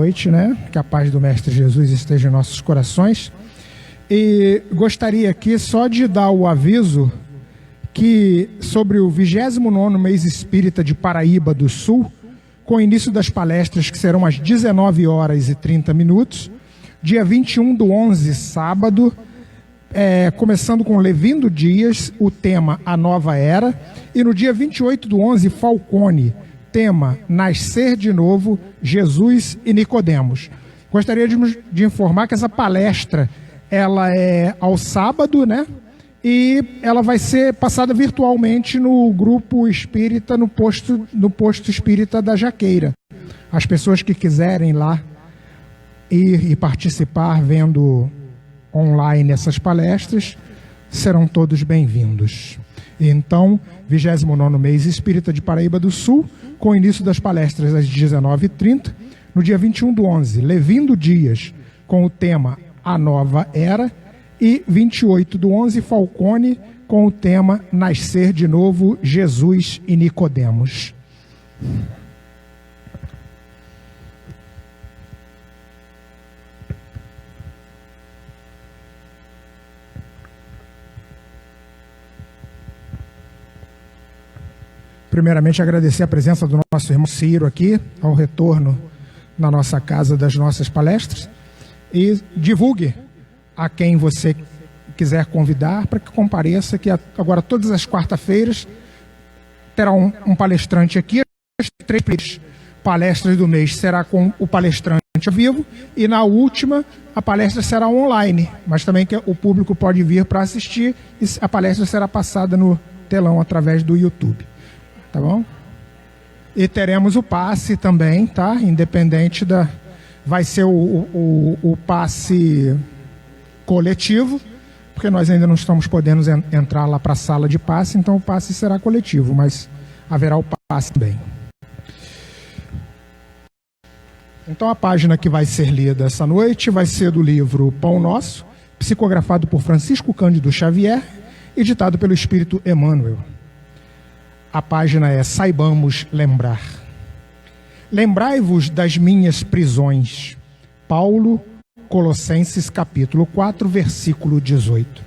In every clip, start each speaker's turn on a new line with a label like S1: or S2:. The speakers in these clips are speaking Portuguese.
S1: noite, né? Que a paz do Mestre Jesus esteja em nossos corações. E gostaria aqui só de dar o aviso que sobre o 29º Mês Espírita de Paraíba do Sul, com o início das palestras que serão às 19h30, dia 21/11, sábado, começando com Levindo Dias, o tema A Nova Era, e no dia 28/11, Falcone, tema Nascer de Novo, Jesus e Nicodemos. Gostaria de informar que essa palestra ela é ao sábado, né? E ela vai ser passada virtualmente no grupo espírita, no posto espírita da Jaqueira. As pessoas que quiserem lá ir e participar vendo online essas palestras serão todos bem-vindos. Então, 29º Mês Espírita de Paraíba do Sul, com o início das palestras às 19h30, no dia 21/11, Levindo Dias, com o tema A Nova Era, e 28/11, Falcone, com o tema Nascer de Novo, Jesus e Nicodemos. Primeiramente, agradecer a presença do nosso irmão Ciro aqui, ao retorno na nossa casa das nossas palestras, e divulgue a quem você quiser convidar para que compareça, que agora todas as quarta-feiras terá um palestrante aqui. As 3 palestras do mês será com o palestrante ao vivo, e na última a palestra será online, mas também que o público pode vir para assistir, e a palestra será passada no telão através do YouTube. Tá bom? E teremos o passe também, tá? Independente da... Vai ser o passe coletivo, porque nós ainda não estamos podendo entrar lá para a sala de passe, então o passe será coletivo, mas haverá o passe também. Então a página que vai ser lida essa noite vai ser do livro Pão Nosso, psicografado por Francisco Cândido Xavier, editado pelo Espírito Emmanuel. A página é Saibamos Lembrar. Lembrai-vos das minhas prisões. Paulo, Colossenses capítulo 4, versículo 18.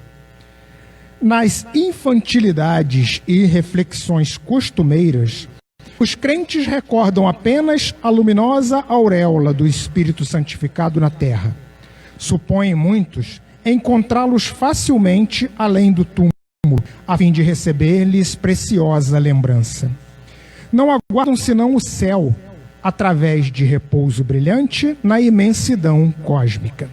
S1: Nas infantilidades e reflexões costumeiras, os crentes recordam apenas a luminosa auréola do Espírito santificado na terra. Supõem muitos encontrá-los facilmente além do túmulo, a fim de receber-lhes preciosa lembrança. Não aguardam senão o céu, através de repouso brilhante na imensidão cósmica.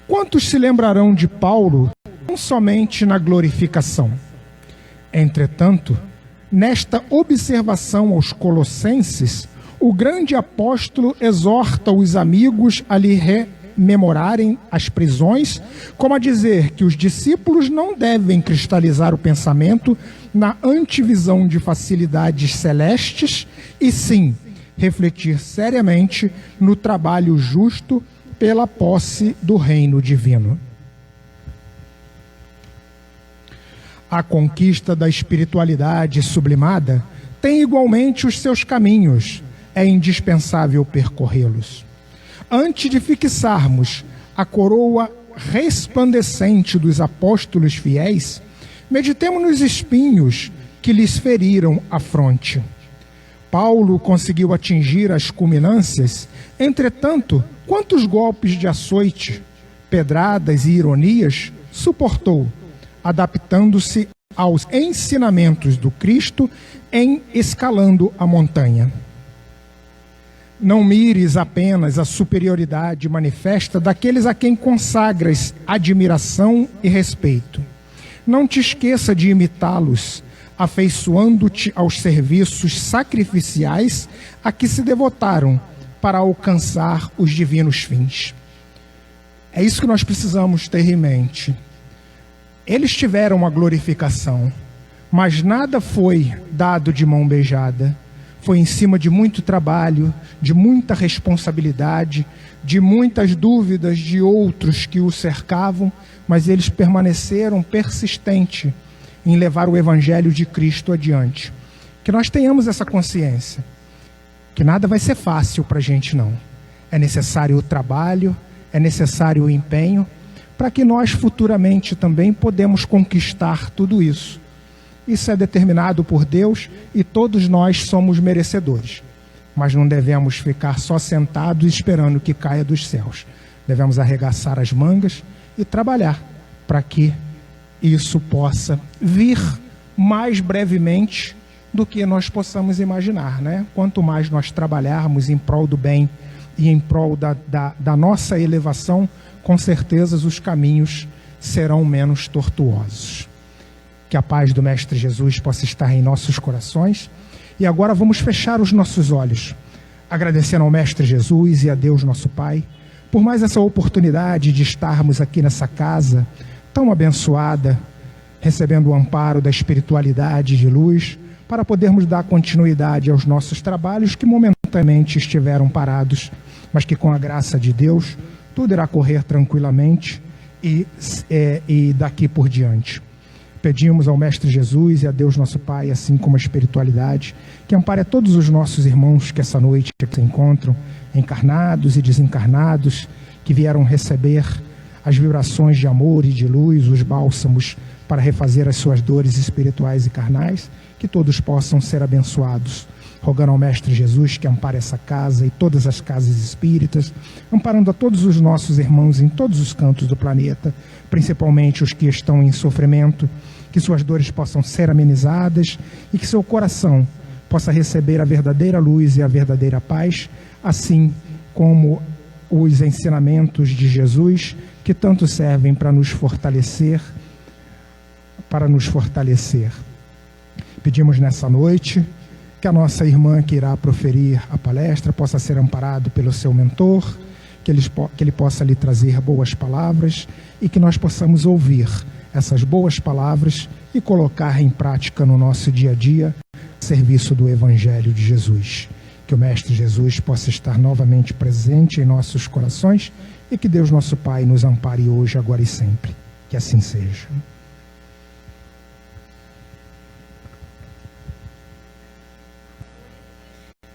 S1: Quantos se lembrarão de Paulo, não somente na glorificação? Entretanto, nesta observação aos Colossenses, o grande apóstolo exorta os amigos a lhe rememorarem as prisões, como a dizer que os discípulos não devem cristalizar o pensamento na antevisão de facilidades celestes, e sim refletir seriamente no trabalho justo pela posse do reino divino. A conquista da espiritualidade sublimada tem igualmente os seus caminhos, é indispensável percorrê-los. Antes de fixarmos a coroa resplandecente dos apóstolos fiéis, meditemos nos espinhos que lhes feriram a fronte. Paulo conseguiu atingir as culminâncias, entretanto, quantos golpes de açoite, pedradas e ironias suportou, adaptando-se aos ensinamentos do Cristo em escalando a montanha. Não mires apenas a superioridade manifesta daqueles a quem consagras admiração e respeito. Não te esqueça de imitá-los, afeiçoando-te aos serviços sacrificiais a que se devotaram para alcançar os divinos fins. É isso que nós precisamos ter em mente. Eles tiveram uma glorificação, mas nada foi dado de mão beijada. Foi em cima de muito trabalho, de muita responsabilidade, de muitas dúvidas de outros que o cercavam, mas eles permaneceram persistentes em levar o Evangelho de Cristo adiante. Que nós tenhamos essa consciência, que nada vai ser fácil para a gente não. é necessário o trabalho, é necessário o empenho, para que nós futuramente também podemos conquistar tudo isso. Isso é determinado por Deus e todos nós somos merecedores. Mas não devemos ficar só sentados esperando que caia dos céus. Devemos arregaçar as mangas e trabalhar para que isso possa vir mais brevemente do que nós possamos imaginar, né? Quanto mais nós trabalharmos em prol do bem e em prol da nossa elevação, com certeza os caminhos serão menos tortuosos. Que a paz do Mestre Jesus possa estar em nossos corações. E agora vamos fechar os nossos olhos, agradecendo ao Mestre Jesus e a Deus nosso Pai, por mais essa oportunidade de estarmos aqui nessa casa tão abençoada, recebendo o amparo da espiritualidade de luz, para podermos dar continuidade aos nossos trabalhos que momentaneamente estiveram parados, mas que com a graça de Deus tudo irá correr tranquilamente e daqui por diante. Pedimos ao Mestre Jesus e a Deus nosso Pai, assim como a espiritualidade, que ampare a todos os nossos irmãos que essa noite se encontram, encarnados e desencarnados, que vieram receber as vibrações de amor e de luz, os bálsamos para refazer as suas dores espirituais e carnais, que todos possam ser abençoados. Rogando ao Mestre Jesus que ampare essa casa e todas as casas espíritas, amparando a todos os nossos irmãos em todos os cantos do planeta, principalmente os que estão em sofrimento, que suas dores possam ser amenizadas e que seu coração possa receber a verdadeira luz e a verdadeira paz, assim como os ensinamentos de Jesus, que tanto servem para nos fortalecer, Pedimos nessa noite que a nossa irmã que irá proferir a palestra possa ser amparado pelo seu mentor, que ele possa lhe trazer boas palavras e que nós possamos ouvir essas boas palavras e colocar em prática no nosso dia a dia, a serviço do Evangelho de Jesus. Que o Mestre Jesus possa estar novamente presente em nossos corações e que Deus nosso Pai nos ampare hoje, agora e sempre. Que assim seja.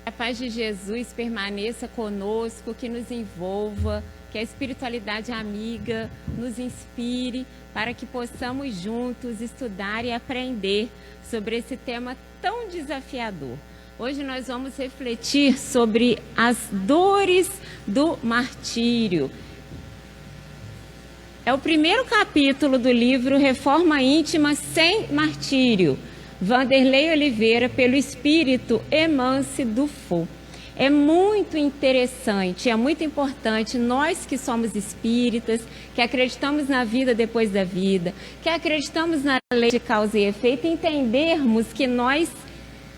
S2: A paz de Jesus permaneça conosco, que nos envolva, que a espiritualidade amiga nos inspire para que possamos juntos estudar e aprender sobre esse tema tão desafiador. Hoje nós vamos refletir sobre as dores do martírio. É o primeiro capítulo do livro Reforma Íntima Sem Martírio, Vanderlei Oliveira, pelo espírito Emance Dufour. É muito interessante, é muito importante, nós que somos espíritas, que acreditamos na vida depois da vida, que acreditamos na lei de causa e efeito, entendermos que nós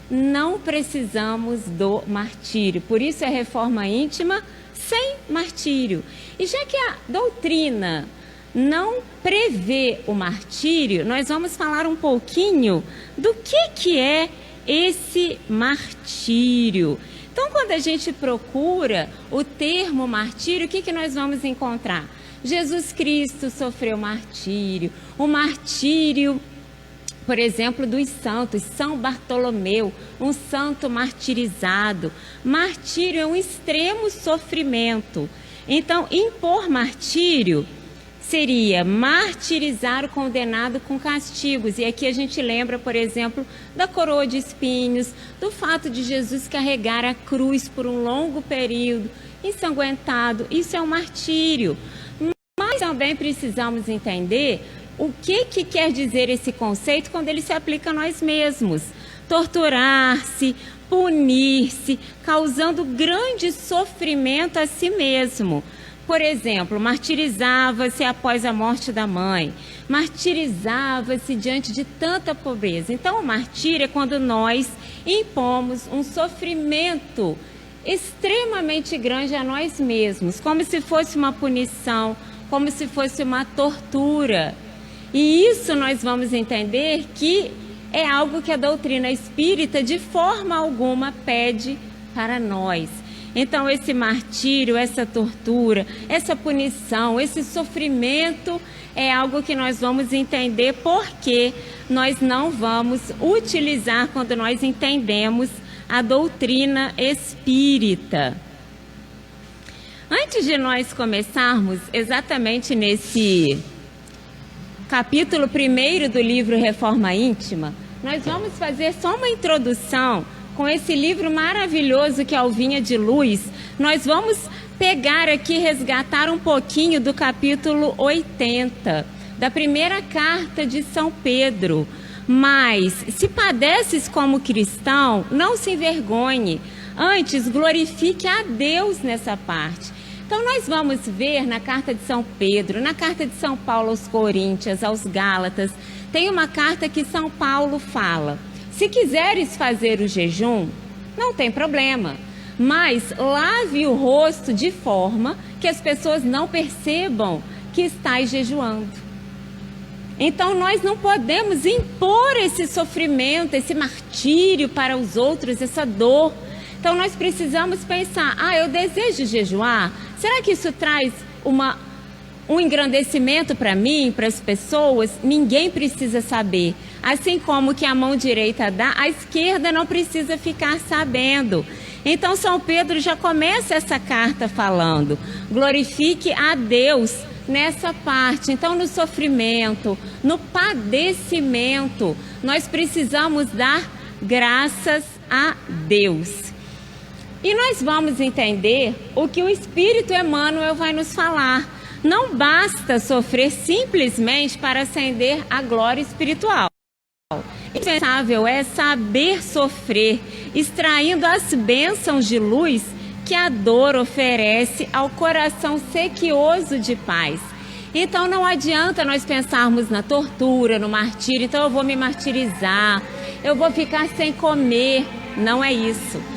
S2: não precisamos do martírio. Por isso é reforma íntima sem martírio. E já que a doutrina não prevê o martírio, nós vamos falar um pouquinho do que é esse martírio. Então, quando a gente procura o termo martírio, o que nós vamos encontrar? Jesus Cristo sofreu martírio. O martírio, por exemplo, dos santos, São Bartolomeu, um santo martirizado. Martírio é um extremo sofrimento. Então, impor martírio seria martirizar o condenado com castigos. E aqui a gente lembra, por exemplo, da coroa de espinhos, do fato de Jesus carregar a cruz por um longo período, ensanguentado. Isso é um martírio. Mas também precisamos entender o que quer dizer esse conceito quando ele se aplica a nós mesmos. Torturar-se, punir-se, causando grande sofrimento a si mesmo. Por exemplo, martirizava-se após a morte da mãe, martirizava-se diante de tanta pobreza. Então, o martírio é quando nós impomos um sofrimento extremamente grande a nós mesmos, como se fosse uma punição, como se fosse uma tortura. E isso nós vamos entender que é algo que a doutrina espírita de forma alguma pede para nós. Então, esse martírio, essa tortura, essa punição, esse sofrimento é algo que nós vamos entender porque nós não vamos utilizar quando nós entendemos a doutrina espírita. antes de nós começarmos exatamente nesse capítulo 1º do livro Reforma Íntima, nós vamos fazer só uma introdução com esse livro maravilhoso que é Alvinha de Luz. Nós vamos pegar aqui, resgatar um pouquinho do capítulo 80, da primeira carta de São Pedro. Mas, se padeces como cristão, não se envergonhe, antes glorifique a Deus nessa parte. Então nós vamos ver na carta de São Pedro, na carta de São Paulo aos Coríntios, aos Gálatas, tem uma carta que São Paulo fala: se quiseres fazer o jejum, não tem problema, mas lave o rosto de forma que as pessoas não percebam que estás jejuando. Então nós não podemos impor esse sofrimento, esse martírio para os outros, essa dor. Então nós precisamos pensar: eu desejo jejuar, será que isso traz um engrandecimento para mim, para as pessoas? Ninguém precisa saber. Assim como que a mão direita dá, a esquerda não precisa ficar sabendo. Então São Pedro já começa essa carta falando: glorifique a Deus nessa parte. Então no sofrimento, no padecimento, nós precisamos dar graças a Deus. E nós vamos entender o que o Espírito Emmanuel vai nos falar. Não basta sofrer simplesmente para ascender à glória espiritual. Indispensável é saber sofrer, extraindo as bênçãos de luz que a dor oferece ao coração sequioso de paz. Então não adianta nós pensarmos na tortura, no martírio. Então eu vou me martirizar, eu vou ficar sem comer. Não é isso.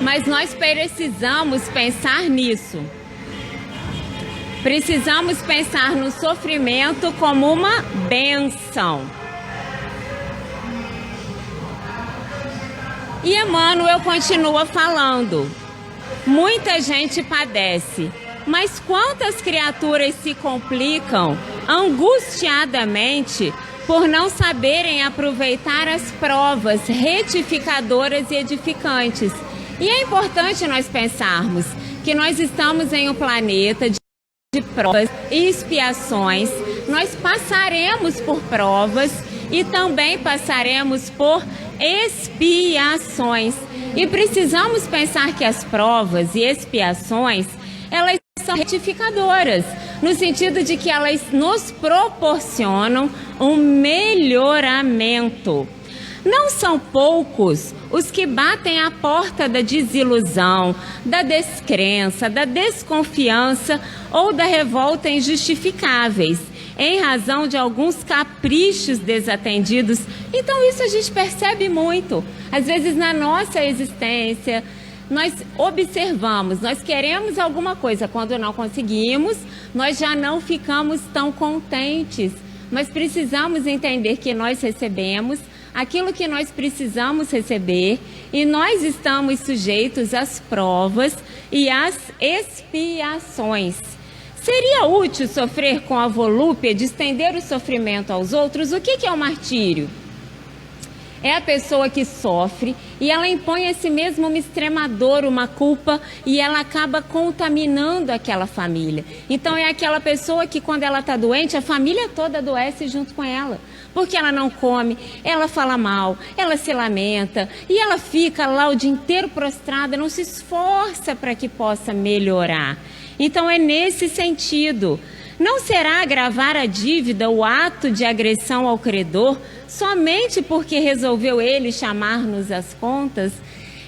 S2: Mas nós precisamos pensar nisso. Precisamos pensar no sofrimento como uma bênção. E Emmanuel continua falando: muita gente padece, mas quantas criaturas se complicam angustiadamente por não saberem aproveitar as provas retificadoras e edificantes. E é importante nós pensarmos que nós estamos em um planeta de provas e expiações. Nós passaremos por provas e também passaremos por expiações. E precisamos pensar que as provas e expiações, elas são retificadoras, no sentido de que elas nos proporcionam um melhoramento. Não são poucos os que batem à porta da desilusão, da descrença, da desconfiança ou da revolta injustificáveis, em razão de alguns caprichos desatendidos. Então isso a gente percebe muito. Às vezes na nossa existência, nós observamos, nós queremos alguma coisa, quando não conseguimos, nós já não ficamos tão contentes. Mas precisamos entender que nós recebemos aquilo que nós precisamos receber e nós estamos sujeitos às provas e às expiações. Seria útil sofrer com a volúpia de estender o sofrimento aos outros? O que é o martírio? É a pessoa que sofre e ela impõe a si mesma uma extrema dor, uma culpa, e ela acaba contaminando aquela família. Então é aquela pessoa que, quando ela está doente, a família toda adoece junto com ela. Porque ela não come, ela fala mal, ela se lamenta e ela fica lá o dia inteiro prostrada, não se esforça para que possa melhorar. Então é nesse sentido. Não será agravar a dívida o ato de agressão ao credor somente porque resolveu ele chamar-nos às contas?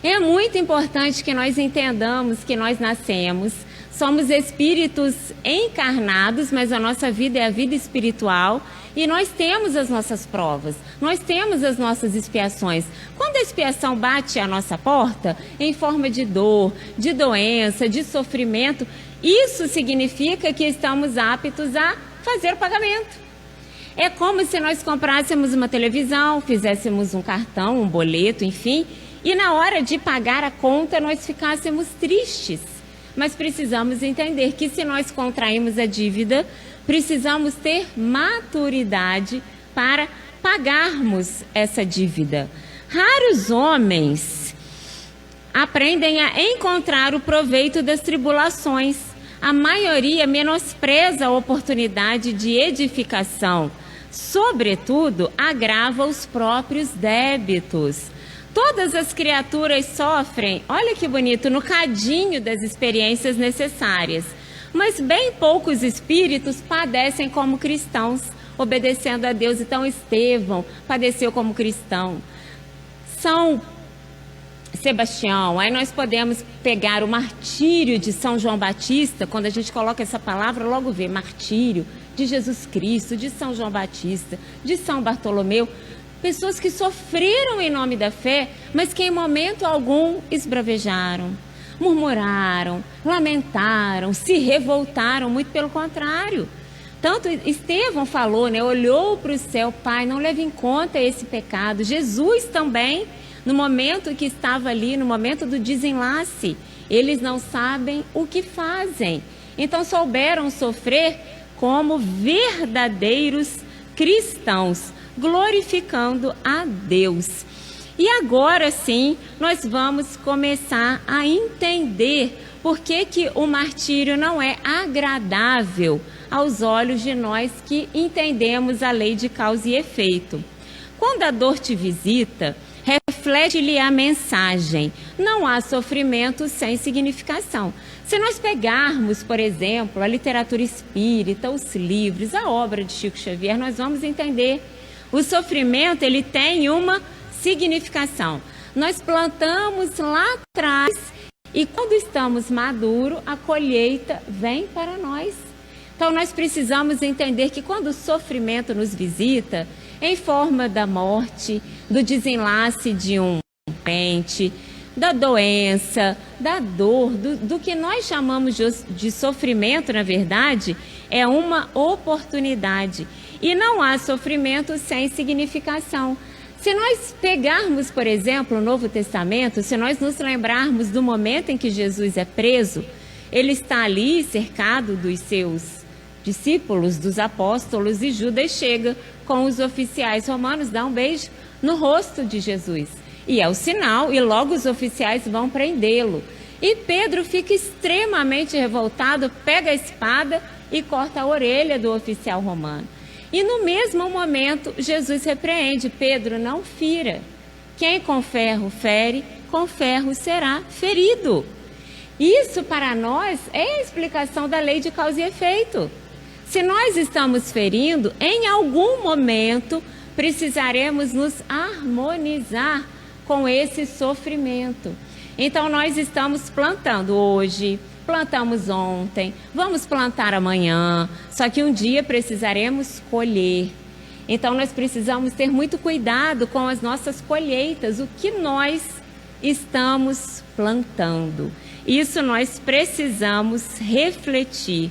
S2: É muito importante que nós entendamos que nós nascemos, somos espíritos encarnados, mas a nossa vida é a vida espiritual e nós temos as nossas provas, nós temos as nossas expiações. Quando a expiação bate à nossa porta, em forma de dor, de doença, de sofrimento, isso significa que estamos aptos a fazer o pagamento. É como se nós comprássemos uma televisão, fizéssemos um cartão, um boleto, enfim, e na hora de pagar a conta nós ficássemos tristes. mas precisamos entender que se nós contraímos a dívida, precisamos ter maturidade para pagarmos essa dívida. Raros homens aprendem a encontrar o proveito das tribulações. A maioria menospreza a oportunidade de edificação. Sobretudo, agrava os próprios débitos. Todas as criaturas sofrem, olha que bonito, no cadinho das experiências necessárias. Mas bem poucos espíritos padecem como cristãos, obedecendo a Deus. Então, Estevão padeceu como cristão. São Sebastião, aí nós podemos pegar o martírio de São João Batista, quando a gente coloca essa palavra, logo vê martírio de Jesus Cristo, de São João Batista, de São Bartolomeu, pessoas que sofreram em nome da fé, mas que em momento algum esbravejaram, murmuraram, lamentaram, se revoltaram, muito pelo contrário. Tanto Estevão falou, né, olhou para o céu, Pai, não leve em conta esse pecado. Jesus também, no momento que estava ali, no momento do desenlace, eles não sabem o que fazem. Então souberam sofrer como verdadeiros cristãos, glorificando a Deus. E agora sim, nós vamos começar a entender por que o martírio não é agradável aos olhos de nós que entendemos a lei de causa e efeito. Quando a dor te visita, reflete-lhe a mensagem. Não há sofrimento sem significação. Se nós pegarmos, por exemplo, a literatura espírita, os livros, a obra de Chico Xavier, nós vamos entender. O sofrimento, ele tem uma significação. Nós plantamos lá atrás e quando estamos maduros, a colheita vem para nós. Então nós precisamos entender que quando o sofrimento nos visita, em forma da morte, do desenlace de um ente, da doença, da dor, do que nós chamamos de sofrimento, na verdade, é uma oportunidade. E não há sofrimento sem significação. Se nós pegarmos, por exemplo, o Novo Testamento, se nós nos lembrarmos do momento em que Jesus é preso, ele está ali cercado dos seus discípulos, dos apóstolos, e Judas chega com os oficiais romanos, dá um beijo no rosto de Jesus. E é o sinal, e logo os oficiais vão prendê-lo. E Pedro fica extremamente revoltado, pega a espada e corta a orelha do oficial romano. E no mesmo momento, Jesus repreende: Pedro, não fira. Quem com ferro fere, com ferro será ferido. Isso para nós é a explicação da lei de causa e efeito. Se nós estamos ferindo, em algum momento precisaremos nos harmonizar com esse sofrimento. Então nós estamos plantando hoje, plantamos ontem, vamos plantar amanhã, só que um dia precisaremos colher. Então nós precisamos ter muito cuidado com as nossas colheitas, o que nós estamos plantando. Isso nós precisamos refletir.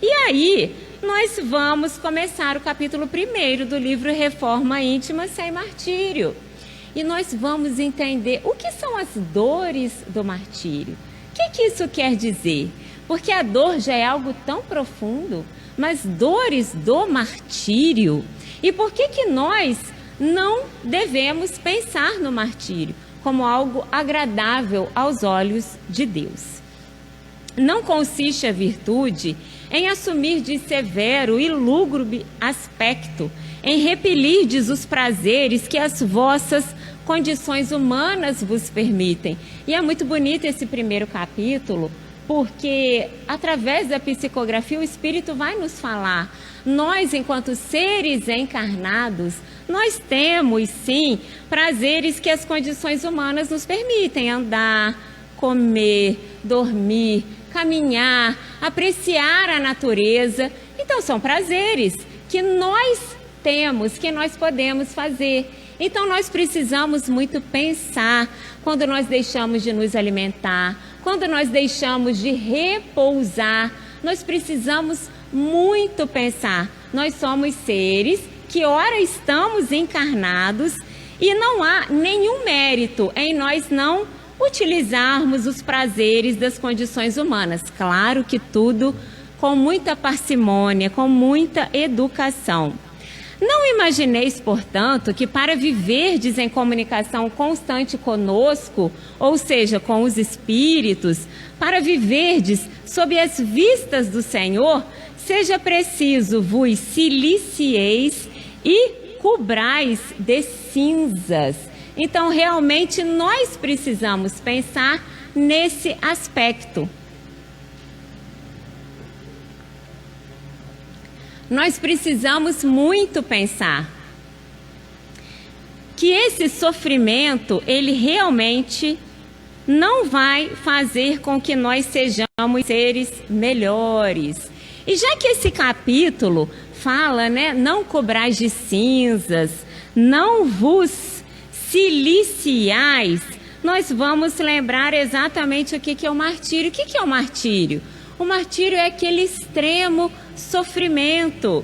S2: E aí, nós vamos começar o capítulo 1 do livro Reforma Íntima Sem Martírio. E nós vamos entender o que são as dores do martírio. O que isso quer dizer? Porque a dor já é algo tão profundo, mas dores do martírio. E por que nós não devemos pensar no martírio como algo agradável aos olhos de Deus? Não consiste a virtude em assumir de severo e lúgubre aspecto, em repelirdes os prazeres que as vossas condições humanas vos permitem. E é muito bonito esse primeiro capítulo, porque através da psicografia o Espírito vai nos falar. Nós, enquanto seres encarnados, nós temos sim prazeres que as condições humanas nos permitem: andar, comer, dormir, caminhar, apreciar a natureza. Então são prazeres que nós temos, que nós podemos fazer. Então nós precisamos muito pensar quando nós deixamos de nos alimentar, quando nós deixamos de repousar. Nós precisamos muito pensar. Nós somos seres que ora estamos encarnados e não há nenhum mérito em nós não utilizarmos os prazeres das condições humanas. Claro que tudo com muita parcimônia, com muita educação. Não imagineis, portanto, que para viverdes em comunicação constante conosco, ou seja, com os espíritos, para viverdes sob as vistas do Senhor, seja preciso vos silicieis e cobrais de cinzas. Então, realmente, nós precisamos pensar nesse aspecto. Nós precisamos muito pensar que esse sofrimento, ele realmente não vai fazer com que nós sejamos seres melhores. E já que esse capítulo fala, né, não cobrais de cinzas, não vos siliciais, nós vamos lembrar exatamente o que é o martírio. O que é o martírio? O martírio é aquele extremo sofrimento.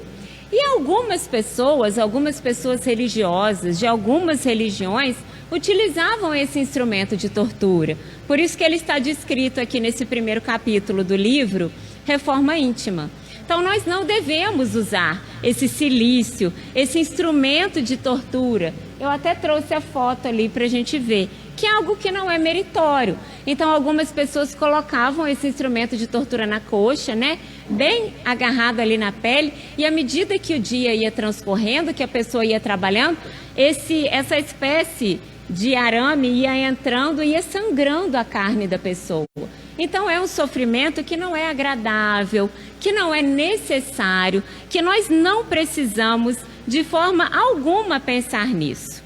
S2: E algumas pessoas religiosas, de algumas religiões, utilizavam esse instrumento de tortura. Por isso que ele está descrito aqui nesse primeiro capítulo do livro, Reforma Íntima. Então, nós não devemos usar esse silício, esse instrumento de tortura. Eu até trouxe a foto ali para a gente ver, que é algo que não é meritório. Então, algumas pessoas colocavam esse instrumento de tortura na coxa, né? Bem agarrado ali na pele, e à medida que o dia ia transcorrendo, que a pessoa ia trabalhando, essa espécie de arame ia entrando e ia sangrando a carne da pessoa. Então, é um sofrimento que não é agradável, que não é necessário, que nós não precisamos de forma alguma pensar nisso.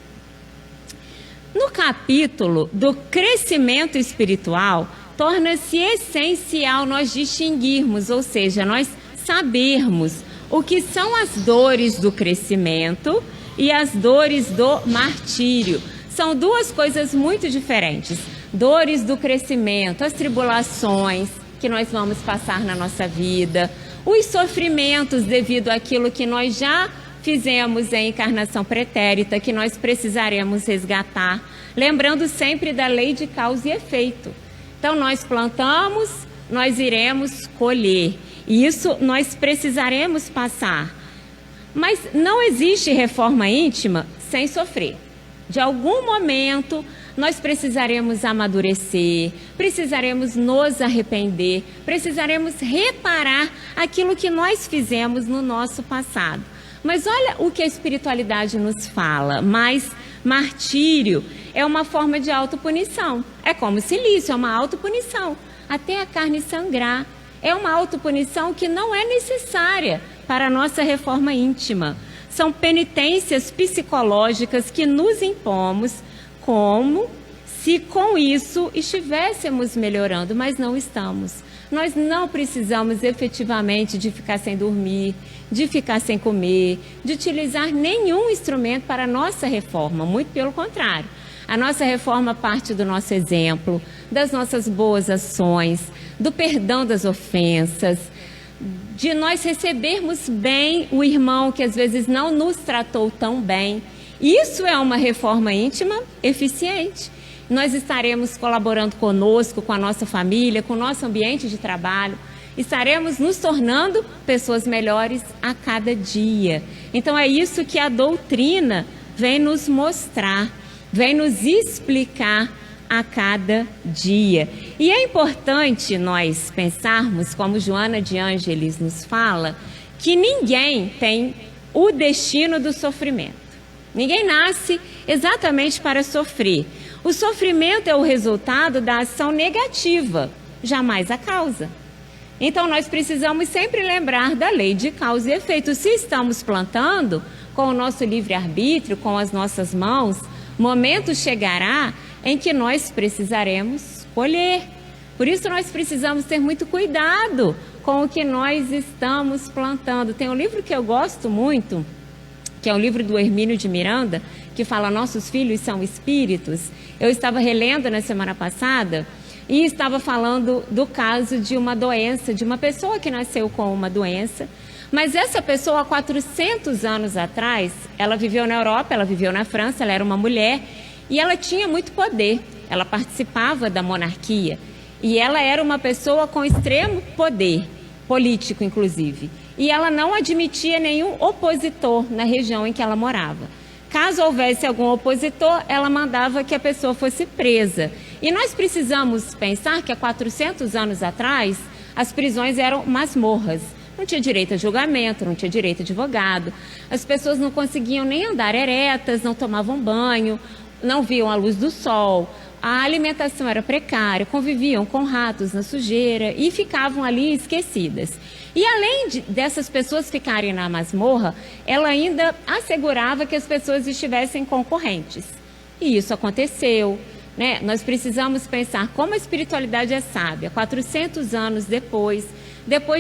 S2: No capítulo do crescimento espiritual, torna-se essencial nós distinguirmos, ou seja, nós sabermos o que são as dores do crescimento e as dores do martírio. São duas coisas muito diferentes. Dores do crescimento, as tribulações que nós vamos passar na nossa vida, os sofrimentos devido àquilo que nós já fizemos em encarnação pretérita, que nós precisaremos resgatar, lembrando sempre da lei de causa e efeito. Então, nós plantamos, nós iremos colher. E isso nós precisaremos passar. Mas não existe reforma íntima sem sofrer. De algum momento, nós precisaremos amadurecer, precisaremos nos arrepender, precisaremos reparar aquilo que nós fizemos no nosso passado. Mas olha o que a espiritualidade nos fala, mas martírio é uma forma de autopunição. É como silício, é uma autopunição, até a carne sangrar. É uma autopunição que não é necessária para a nossa reforma íntima. São penitências psicológicas que nos impomos como se com isso estivéssemos melhorando, mas não estamos. Nós não precisamos efetivamente de ficar sem dormir, de ficar sem comer, de utilizar nenhum instrumento para a nossa reforma, muito pelo contrário. A nossa reforma parte do nosso exemplo, das nossas boas ações, do perdão das ofensas, de nós recebermos bem o irmão que às vezes não nos tratou tão bem. Isso é uma reforma íntima eficiente. Nós estaremos colaborando conosco, com a nossa família, com o nosso ambiente de trabalho. Estaremos nos tornando pessoas melhores a cada dia. Então é isso que a doutrina vem nos mostrar, vem nos explicar a cada dia. E é importante nós pensarmos, como Joana de Ângeles nos fala, que ninguém tem o destino do sofrimento. Ninguém nasce exatamente para sofrer. O sofrimento é o resultado da ação negativa, jamais a causa. Então, nós precisamos sempre lembrar da lei de causa e efeito. Se estamos plantando com o nosso livre-arbítrio, com as nossas mãos, momento chegará em que nós precisaremos colher. Por isso, nós precisamos ter muito cuidado com o que nós estamos plantando. Tem um livro que eu gosto muito, que é um livro do Hermínio de Miranda, que fala Nossos Filhos São Espíritos. Eu estava relendo na semana passada e estava falando do caso de uma doença, de uma pessoa que nasceu com uma doença, mas essa pessoa, há 400 anos atrás, ela viveu na Europa, ela viveu na França, ela era uma mulher e ela tinha muito poder. ela participava da monarquia e ela era uma pessoa com extremo poder, político inclusive. E ela não admitia nenhum opositor na região em que ela morava. Caso houvesse algum opositor, ela mandava que a pessoa fosse presa. E nós precisamos pensar que há 400 anos atrás, as prisões eram masmorras. Não tinha direito a julgamento, não tinha direito a advogado. As pessoas não conseguiam nem andar eretas, não tomavam banho, não viam a luz do sol. A alimentação era precária, conviviam com ratos na sujeira e ficavam ali esquecidas. E além dessas pessoas ficarem na masmorra, ela ainda assegurava que as pessoas estivessem concorrentes. E isso aconteceu, né? Nós precisamos pensar como a espiritualidade é sábia. 400 anos depois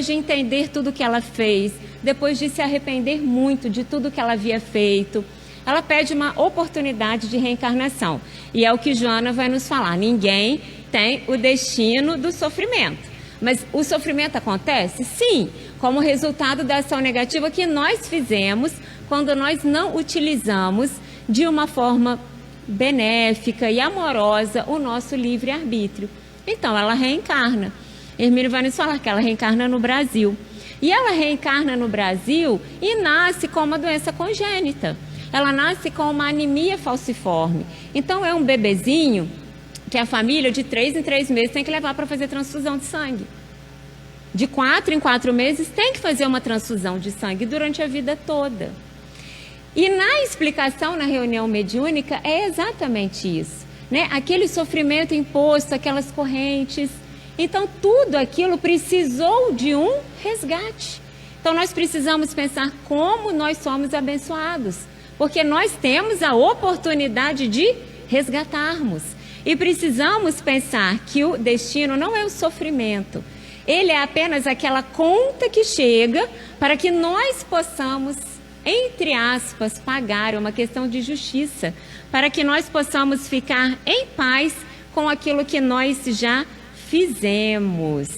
S2: de entender tudo o que ela fez, depois de se arrepender muito de tudo que ela havia feito, ela pede uma oportunidade de reencarnação. E é o que Joana vai nos falar. Ninguém tem o destino do sofrimento. Mas o sofrimento acontece? Sim, como resultado da ação negativa que nós fizemos quando nós não utilizamos de uma forma benéfica e amorosa o nosso livre-arbítrio. Então, ela reencarna. Hermínio vai nos falar que ela reencarna no Brasil. E ela reencarna no Brasil e nasce com uma doença congênita. Ela nasce com uma anemia falciforme. Então, é um bebezinho que a família, de 3 em 3 meses, tem que levar para fazer transfusão de sangue. De 4 em 4 meses, tem que fazer uma transfusão de sangue durante a vida toda. E na explicação, na reunião mediúnica, é exatamente isso, né? Aquele sofrimento imposto, aquelas correntes. Então, tudo aquilo precisou de um resgate. Então, nós precisamos pensar como nós somos abençoados, porque nós temos a oportunidade de resgatarmos. E precisamos pensar que o destino não é o sofrimento. Ele é apenas aquela conta que chega para que nós possamos, entre aspas, pagar. É uma questão de justiça. Para que nós possamos ficar em paz com aquilo que nós já fizemos.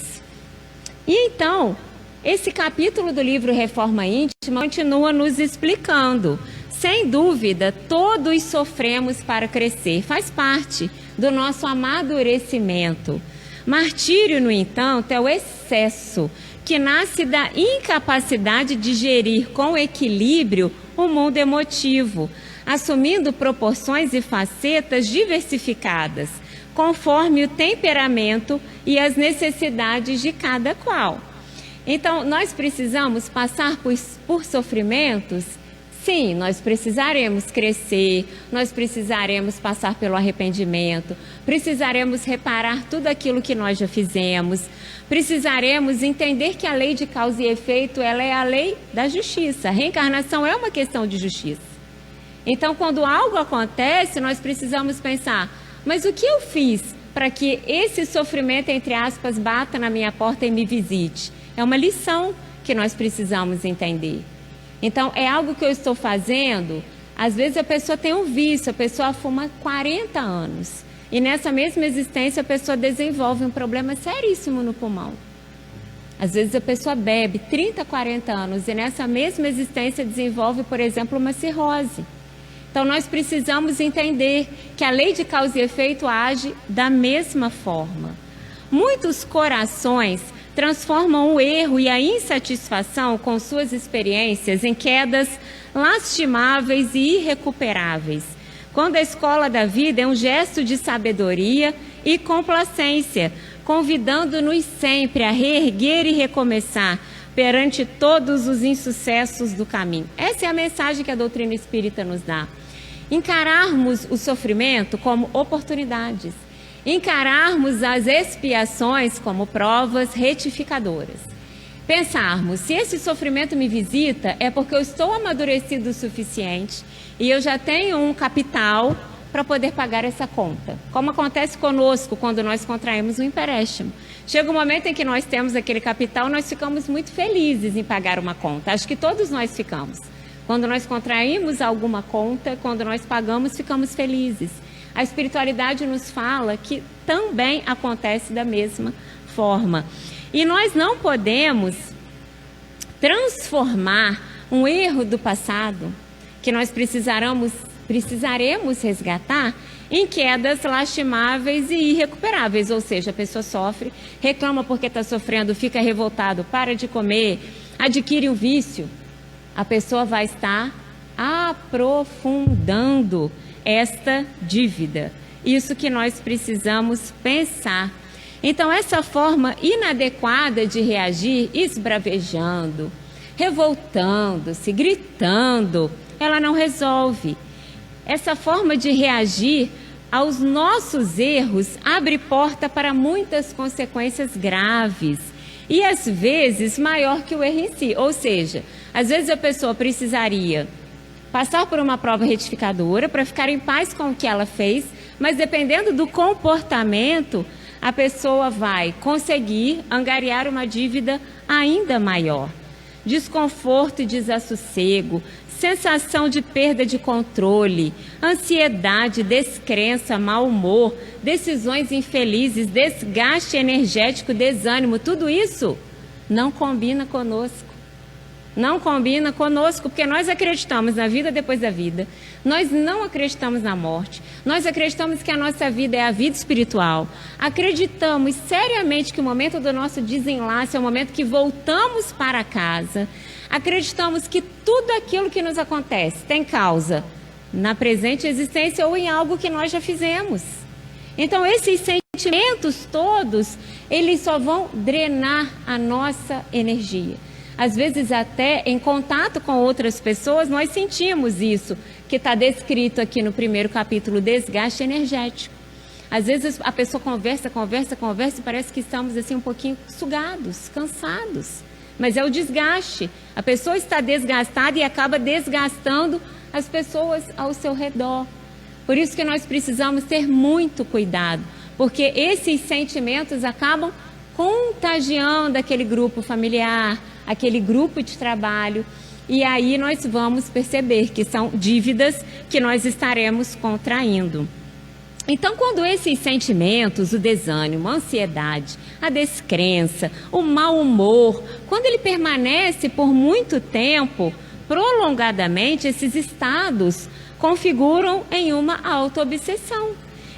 S2: E então, esse capítulo do livro Reforma Íntima continua nos explicando. Sem dúvida, todos sofremos para crescer. Faz parte do nosso amadurecimento. Martírio, no entanto, é o excesso que nasce da incapacidade de gerir com equilíbrio o mundo emotivo, assumindo proporções e facetas diversificadas, conforme o temperamento e as necessidades de cada qual. Então, nós precisamos passar por sofrimentos. Sim, nós precisaremos crescer, nós precisaremos passar pelo arrependimento, precisaremos reparar tudo aquilo que nós já fizemos, precisaremos entender que a lei de causa e efeito, ela é a lei da justiça. A reencarnação é uma questão de justiça. Então, quando algo acontece, nós precisamos pensar, mas o que eu fiz para que esse sofrimento, entre aspas, bata na minha porta e me visite? É uma lição que nós precisamos entender. Então, é algo que eu estou fazendo. Às vezes a pessoa tem um vício, a pessoa fuma 40 anos. E nessa mesma existência a pessoa desenvolve um problema seríssimo no pulmão. Às vezes a pessoa bebe 30, 40 anos e nessa mesma existência desenvolve, por exemplo, uma cirrose. Então, nós precisamos entender que a lei de causa e efeito age da mesma forma. Muitos corações transformam o erro e a insatisfação com suas experiências em quedas lastimáveis e irrecuperáveis, quando a escola da vida é um gesto de sabedoria e complacência, convidando-nos sempre a reerguer e recomeçar perante todos os insucessos do caminho. Essa é a mensagem que a doutrina espírita nos dá. Encararmos o sofrimento como oportunidades. Encararmos as expiações como provas retificadoras. Pensarmos, se esse sofrimento me visita, é porque eu estou amadurecido o suficiente e eu já tenho um capital para poder pagar essa conta. Como acontece conosco quando nós contraímos um empréstimo. Chega um momento em que nós temos aquele capital, nós ficamos muito felizes em pagar uma conta. Acho que todos nós ficamos. Quando nós contraímos alguma conta, quando nós pagamos, ficamos felizes. A espiritualidade nos fala que também acontece da mesma forma. E nós não podemos transformar um erro do passado, que nós precisaremos precisaremos resgatar em quedas lastimáveis e irrecuperáveis, ou seja, a pessoa sofre, reclama porque está sofrendo, fica revoltado, para de comer, adquire um vício, a pessoa vai estar aprofundando esta dívida. Isso que nós precisamos pensar. Então, essa forma inadequada de reagir, esbravejando, revoltando-se, gritando, ela não resolve. Essa forma de reagir aos nossos erros abre porta para muitas consequências graves e às vezes maior que o erro em si. Ou seja, às vezes a pessoa precisaria passar por uma prova retificadora para ficar em paz com o que ela fez, mas dependendo do comportamento, a pessoa vai conseguir angariar uma dívida ainda maior. Desconforto e desassossego, sensação de perda de controle, ansiedade, descrença, mau humor, decisões infelizes, desgaste energético, desânimo, tudo isso não combina conosco. Não combina conosco, porque nós acreditamos na vida depois da vida, nós não acreditamos na morte, nós acreditamos que a nossa vida é a vida espiritual, acreditamos seriamente que o momento do nosso desenlace é o momento que voltamos para casa, acreditamos que tudo aquilo que nos acontece tem causa na presente existência ou em algo que nós já fizemos. Então esses sentimentos todos, eles só vão drenar a nossa energia. Às vezes até em contato com outras pessoas nós sentimos isso, que está descrito aqui no primeiro capítulo, desgaste energético. Às vezes a pessoa conversa e parece que estamos assim um pouquinho sugados, cansados. Mas é o desgaste. A pessoa está desgastada e acaba desgastando as pessoas ao seu redor. Por isso que nós precisamos ter muito cuidado, porque esses sentimentos acabam contagiando aquele grupo familiar, aquele grupo de trabalho, e aí nós vamos perceber que são dívidas que nós estaremos contraindo. Então, quando esses sentimentos, o desânimo, a ansiedade, a descrença, o mau humor, quando ele permanece por muito tempo, prolongadamente, esses estados configuram em uma autoobsessão,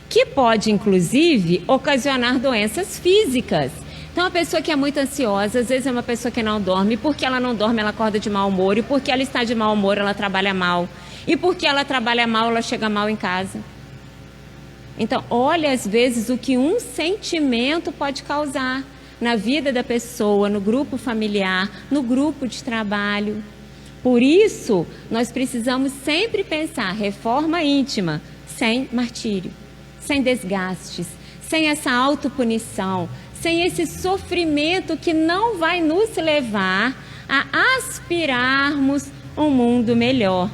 S2: que pode, inclusive, ocasionar doenças físicas. Então, a pessoa que é muito ansiosa, às vezes é uma pessoa que não dorme, porque ela não dorme, ela acorda de mau humor, e porque ela está de mau humor, ela trabalha mal, e porque ela trabalha mal, ela chega mal em casa. Então, olha às vezes o que um sentimento pode causar na vida da pessoa, no grupo familiar, no grupo de trabalho. Por isso, nós precisamos sempre pensar reforma íntima, sem martírio, sem desgastes, sem essa autopunição, sem esse sofrimento que não vai nos levar a aspirarmos um mundo melhor.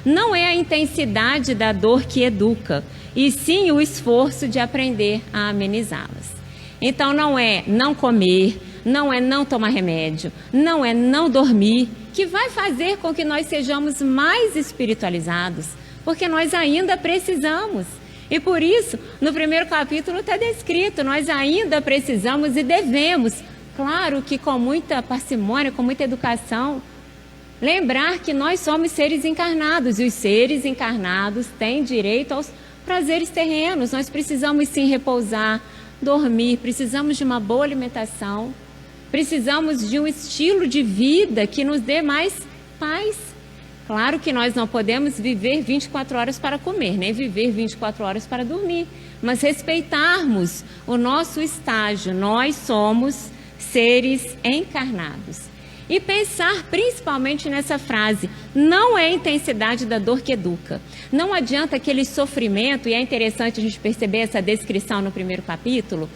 S2: Não é a intensidade da dor que educa, e sim o esforço de aprender a amenizá-las. Então não é não comer, não é não tomar remédio, não é não dormir, que vai fazer com que nós sejamos mais espiritualizados, porque nós ainda precisamos. E por isso, no primeiro capítulo está descrito, nós ainda precisamos e devemos, claro que com muita parcimônia, com muita educação, lembrar que nós somos seres encarnados, e os seres encarnados têm direito aos prazeres terrenos. Nós precisamos sim repousar, dormir, precisamos de uma boa alimentação, precisamos de um estilo de vida que nos dê mais paz. Claro que nós não podemos viver 24 horas para comer, nem viver 24 horas para dormir, mas respeitarmos o nosso estágio. Nós somos seres encarnados. E pensar principalmente nessa frase, não é a intensidade da dor que educa. Não adianta aquele sofrimento, e é interessante a gente perceber essa descrição no primeiro capítulo,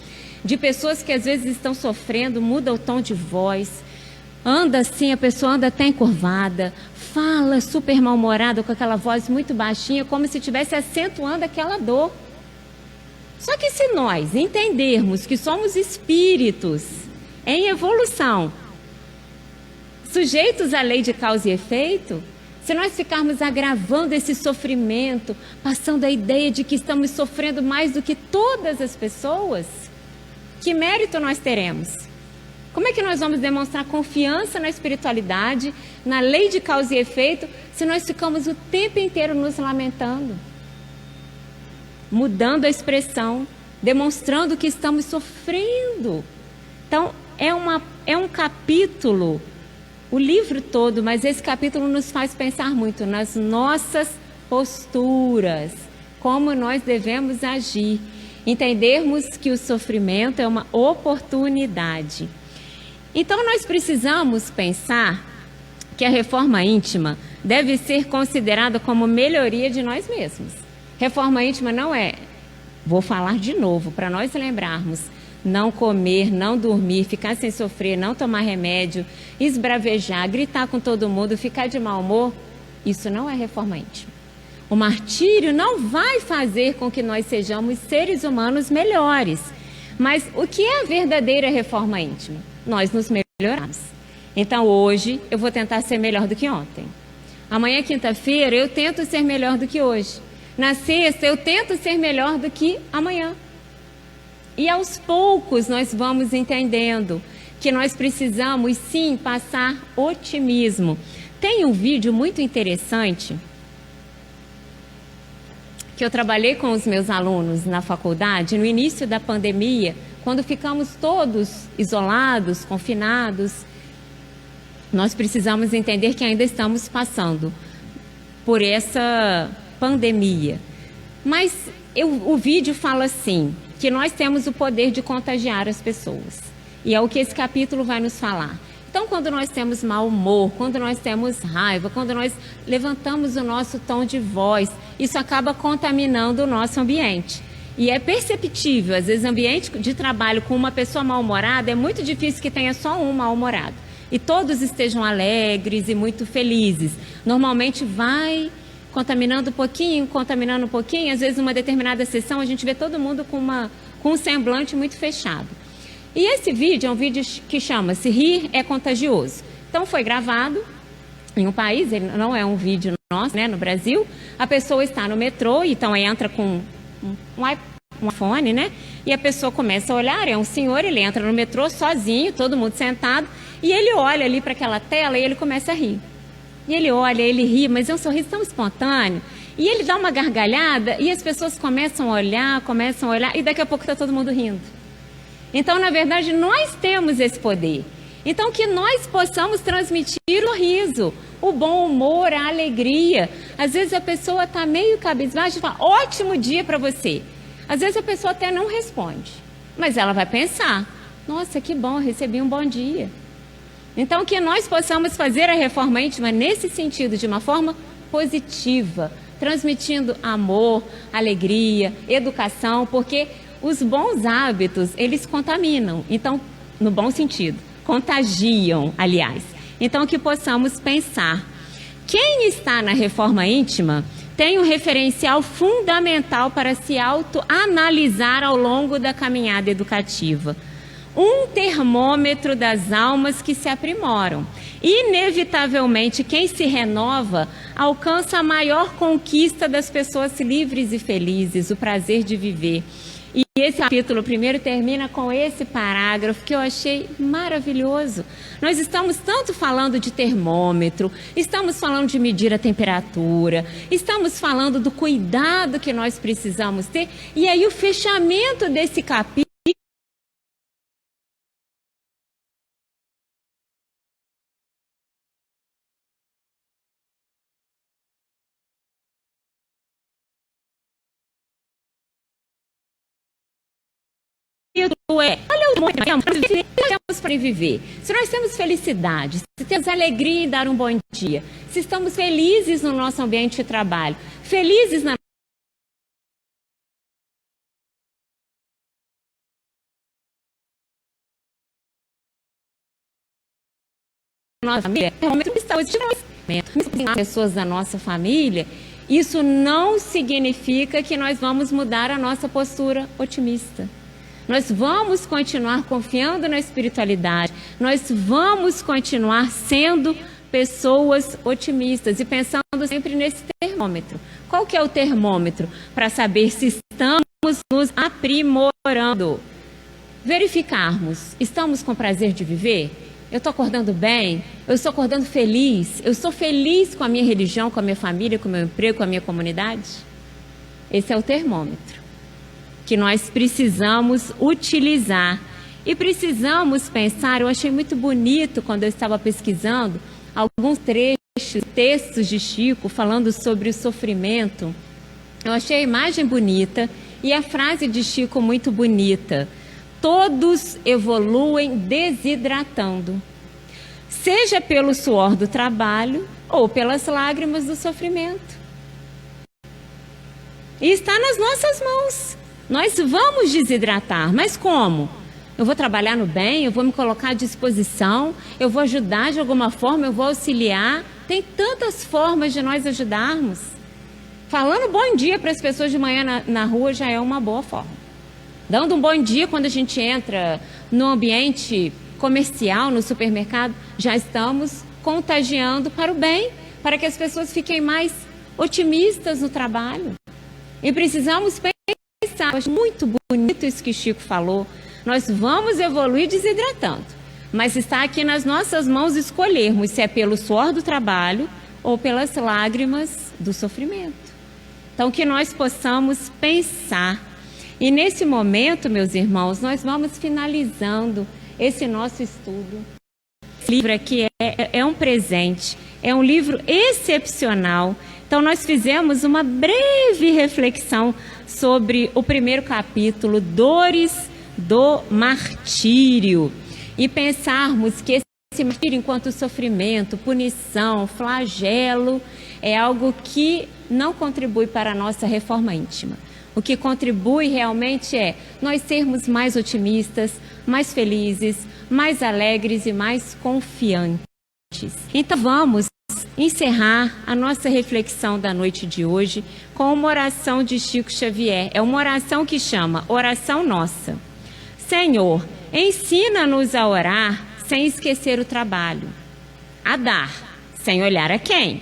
S2: de pessoas que às vezes estão sofrendo, muda o tom de voz, anda assim, a pessoa anda até encurvada, fala super mal-humorada, com aquela voz muito baixinha, como se estivesse acentuando aquela dor. Só que se nós entendermos que somos espíritos em evolução, sujeitos à lei de causa e efeito, se nós ficarmos agravando esse sofrimento, passando a ideia de que estamos sofrendo mais do que todas as pessoas, que mérito nós teremos? Como é que nós vamos demonstrar confiança na espiritualidade, na lei de causa e efeito, se nós ficamos o tempo inteiro nos lamentando? Mudando a expressão, demonstrando que estamos sofrendo. Então, é um capítulo, o livro todo, mas esse capítulo nos faz pensar muito nas nossas posturas, como nós devemos agir, entendermos que o sofrimento é uma oportunidade. Então, nós precisamos pensar que a reforma íntima deve ser considerada como melhoria de nós mesmos. Reforma íntima não é, vou falar de novo, para nós lembrarmos, não comer, não dormir, ficar sem sofrer, não tomar remédio, esbravejar, gritar com todo mundo, ficar de mau humor. Isso não é reforma íntima. O martírio não vai fazer com que nós sejamos seres humanos melhores. Mas o que é a verdadeira reforma íntima? Nós nos melhoramos. Então hoje eu vou tentar ser melhor do que ontem. Amanhã, quinta-feira, eu tento ser melhor do que hoje. Na sexta, eu tento ser melhor do que amanhã. E aos poucos nós vamos entendendo que nós precisamos sim passar otimismo. Tem um vídeo muito interessante que eu trabalhei com os meus alunos na faculdade, no início da pandemia, quando ficamos todos isolados, confinados. Nós precisamos entender que ainda estamos passando por essa pandemia. Mas o vídeo fala assim, que nós temos o poder de contagiar as pessoas. E é o que esse capítulo vai nos falar. Então, quando nós temos mau humor, quando nós temos raiva, quando nós levantamos o nosso tom de voz, isso acaba contaminando o nosso ambiente. E é perceptível, às vezes, ambiente de trabalho com uma pessoa mal-humorada, é muito difícil que tenha só um mal-humorado. E todos estejam alegres e muito felizes. Normalmente vai contaminando um pouquinho, às vezes numa determinada sessão a gente vê todo mundo com um semblante muito fechado. E esse vídeo é um vídeo que chama-se Rir é Contagioso. Então foi gravado em um país, ele não é um vídeo nosso, né, no Brasil. A pessoa está no metrô, então entra com um iPhone, né? E a pessoa começa a olhar, é um senhor, ele entra no metrô sozinho, todo mundo sentado, e ele olha ali para aquela tela e ele começa a rir. E ele olha, ele ri, mas é um sorriso tão espontâneo. E ele dá uma gargalhada e as pessoas começam a olhar, e daqui a pouco está todo mundo rindo. Então, na verdade, nós temos esse poder. Então, que nós possamos transmitir o riso, o bom humor, a alegria. Às vezes a pessoa está meio cabisbaixa e fala, ótimo dia para você. Às vezes a pessoa até não responde, mas ela vai pensar, nossa, que bom, recebi um bom dia. Então, que nós possamos fazer a reforma íntima nesse sentido, de uma forma positiva, transmitindo amor, alegria, educação, porque os bons hábitos, eles contaminam, então, no bom sentido, contagiam, aliás. Então, que possamos pensar, quem está na reforma íntima tem um referencial fundamental para se autoanalisar ao longo da caminhada educativa. Um termômetro das almas que se aprimoram. Inevitavelmente, quem se renova alcança a maior conquista das pessoas livres e felizes, o prazer de viver. E esse capítulo primeiro termina com esse parágrafo que eu achei maravilhoso. Nós estamos tanto falando de termômetro, estamos falando de medir a temperatura, estamos falando do cuidado que nós precisamos ter. E aí o fechamento desse capítulo olha o momento que temos para viver. Se nós temos felicidade, se temos alegria em dar um bom dia, se estamos felizes no nosso ambiente de trabalho, felizes na nossa família, pessoas da nossa família, isso não significa que nós vamos mudar a nossa postura otimista. Nós vamos continuar confiando na espiritualidade, nós vamos continuar sendo pessoas otimistas e pensando sempre nesse termômetro. Qual que é o termômetro? Para saber se estamos nos aprimorando. verificarmos, estamos com prazer de viver? Eu estou acordando bem? Eu estou acordando feliz? Eu sou feliz com a minha religião, com a minha família, com o meu emprego, com a minha comunidade? Esse é o termômetro que nós precisamos utilizar. E precisamos pensar, eu achei muito bonito quando eu estava pesquisando alguns textos de Chico falando sobre o sofrimento. Eu achei a imagem bonita e a frase de Chico muito bonita. Todos evoluem desidratando, seja pelo suor do trabalho ou pelas lágrimas do sofrimento. E está nas nossas mãos. Nós vamos desidratar, mas como? Eu vou trabalhar no bem, eu vou me colocar à disposição, eu vou ajudar de alguma forma, eu vou auxiliar. Tem tantas formas de nós ajudarmos. Falando bom dia para as pessoas de manhã na rua já é uma boa forma. Dando um bom dia quando a gente entra no ambiente comercial, no supermercado, já estamos contagiando para o bem, para que as pessoas fiquem mais otimistas no trabalho. E precisamos pensar, acho muito bonito isso que Chico falou, nós vamos evoluir desidratando, mas está aqui nas nossas mãos escolhermos se é pelo suor do trabalho ou pelas lágrimas do sofrimento. Então, que nós possamos pensar. E nesse momento, meus irmãos, nós vamos finalizando esse nosso estudo. Esse livro aqui é um presente, é um livro excepcional. Então, nós fizemos uma breve reflexão sobre o primeiro capítulo, Dores do Martírio. E pensarmos que esse martírio, enquanto sofrimento, punição, flagelo, é algo que não contribui para a nossa reforma íntima. O que contribui realmente é nós sermos mais otimistas, mais felizes, mais alegres e mais confiantes. Então vamos encerrar a nossa reflexão da noite de hoje com uma oração de Chico Xavier. É uma oração que chama Oração Nossa. Senhor, ensina-nos a orar sem esquecer o trabalho, a dar sem olhar a quem,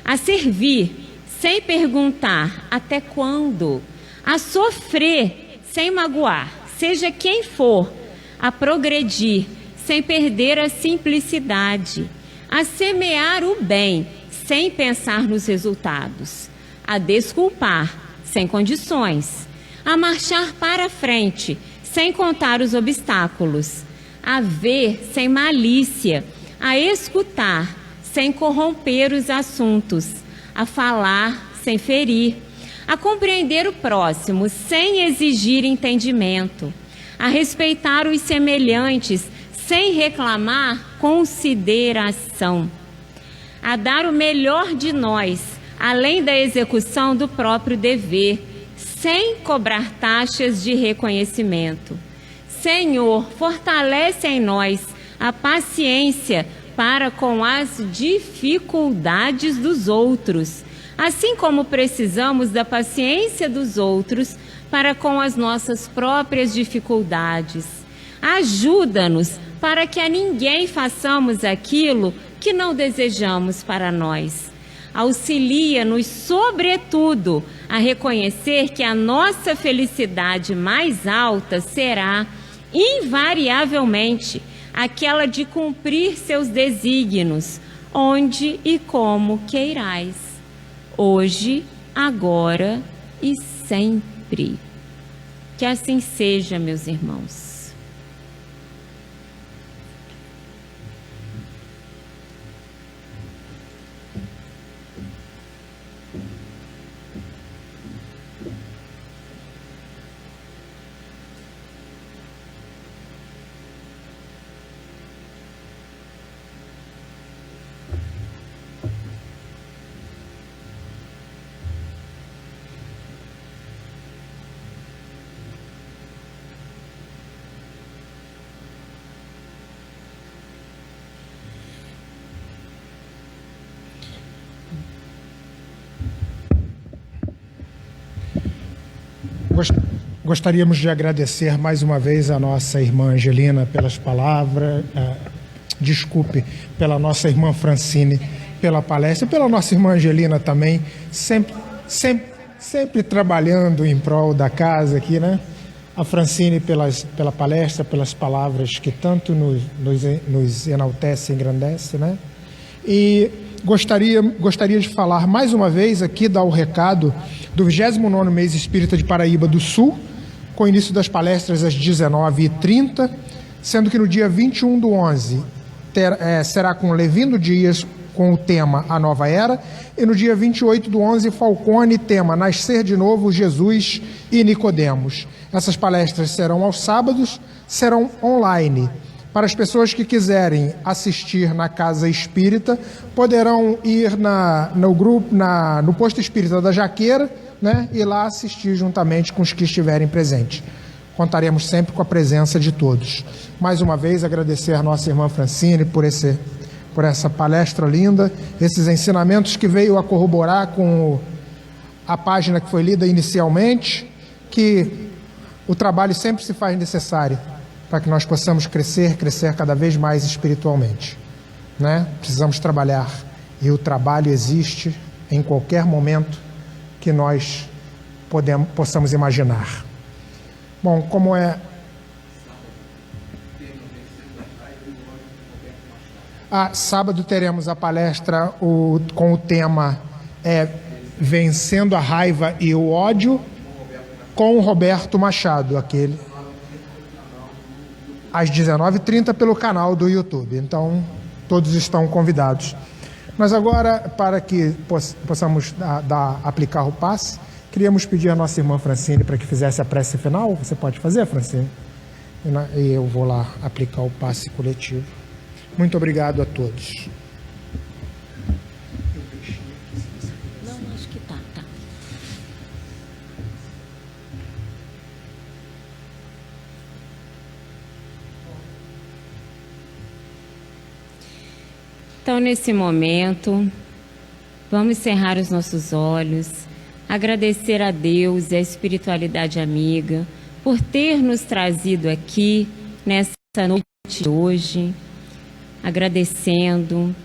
S2: a servir sem perguntar até quando, a sofrer sem magoar, seja quem for, a progredir sem perder a simplicidade, a semear o bem sem pensar nos resultados, a desculpar sem condições, a marchar para frente sem contar os obstáculos, a ver sem malícia, a escutar sem corromper os assuntos, a falar sem ferir, a compreender o próximo sem exigir entendimento, a respeitar os semelhantes sem reclamar consideração, a dar o melhor de nós, além da execução do próprio dever, sem cobrar taxas de reconhecimento. Senhor, fortalece em nós a paciência para com as dificuldades dos outros, assim como precisamos da paciência dos outros para com as nossas próprias dificuldades. Ajuda-nos para que a ninguém façamos aquilo que não desejamos para nós. Auxilia-nos, sobretudo, a reconhecer que a nossa felicidade mais alta será, invariavelmente, aquela de cumprir seus desígnios, onde e como queirais, hoje, agora e sempre. Que assim seja, meus irmãos.
S1: Gostaríamos de agradecer mais uma vez a nossa irmã Angelina pelas palavras, pela nossa irmã Francine pela palestra, pela nossa irmã Angelina também, sempre trabalhando em prol da casa aqui, né? a Francine pela palestra, pelas palavras que tanto nos enaltece e engrandece, né? E gostaria de falar mais uma vez aqui, dar o recado do 29º Mês Espírita de Paraíba do Sul, com o início das palestras às 19h30, sendo que no dia 21/11 será com Levindo Dias, com o tema A Nova Era, e no dia 28/11, Falcone, tema Nascer de Novo, Jesus e Nicodemos. Essas palestras serão aos sábados, serão online. Para as pessoas que quiserem assistir na Casa Espírita, poderão ir no Posto Espírita da Jaqueira, né, e lá assistir juntamente com os que estiverem presentes. Contaremos sempre com a presença de todos. Mais uma vez, agradecer a nossa irmã Francine por essa palestra linda, esses ensinamentos que veio a corroborar com a página que foi lida inicialmente, que o trabalho sempre se faz necessário para que nós possamos crescer cada vez mais espiritualmente, né? Precisamos trabalhar, e o trabalho existe em qualquer momento que nós possamos imaginar. Bom, como é... sábado teremos a palestra com o tema Vencendo a Raiva e o Ódio, com o Roberto Machado, às 19h30 pelo canal do YouTube. Então, todos estão convidados. Mas agora, para que possamos aplicar o passe, queríamos pedir à nossa irmã Francine para que fizesse a prece final. Você pode fazer, Francine? E eu vou lá aplicar o passe coletivo. Muito obrigado a todos.
S2: Não, acho que tá. Então, nesse momento, vamos cerrar os nossos olhos, agradecer a Deus e a espiritualidade amiga por ter nos trazido aqui nessa noite de hoje, agradecendo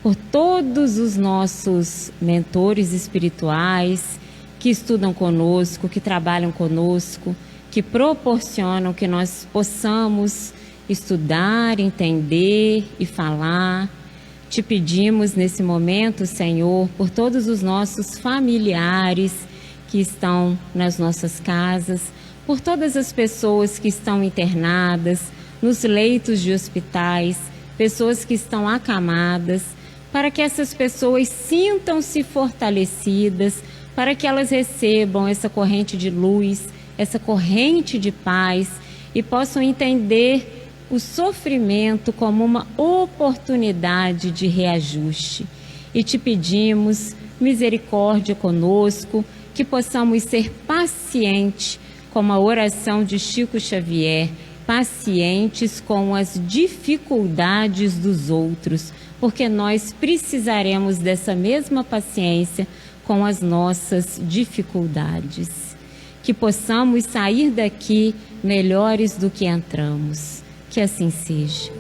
S2: por todos os nossos mentores espirituais que estudam conosco, que trabalham conosco, que proporcionam que nós possamos estudar, entender e falar. Te pedimos nesse momento, Senhor, por todos os nossos familiares que estão nas nossas casas, por todas as pessoas que estão internadas, nos leitos de hospitais, pessoas que estão acamadas, para que essas pessoas sintam-se fortalecidas, para que elas recebam essa corrente de luz, essa corrente de paz e possam entender o sofrimento como uma oportunidade de reajuste. E te pedimos misericórdia conosco, que possamos ser pacientes, como a oração de Chico Xavier, pacientes com as dificuldades dos outros, porque nós precisaremos dessa mesma paciência com as nossas dificuldades. Que possamos sair daqui melhores do que entramos. Que assim seja.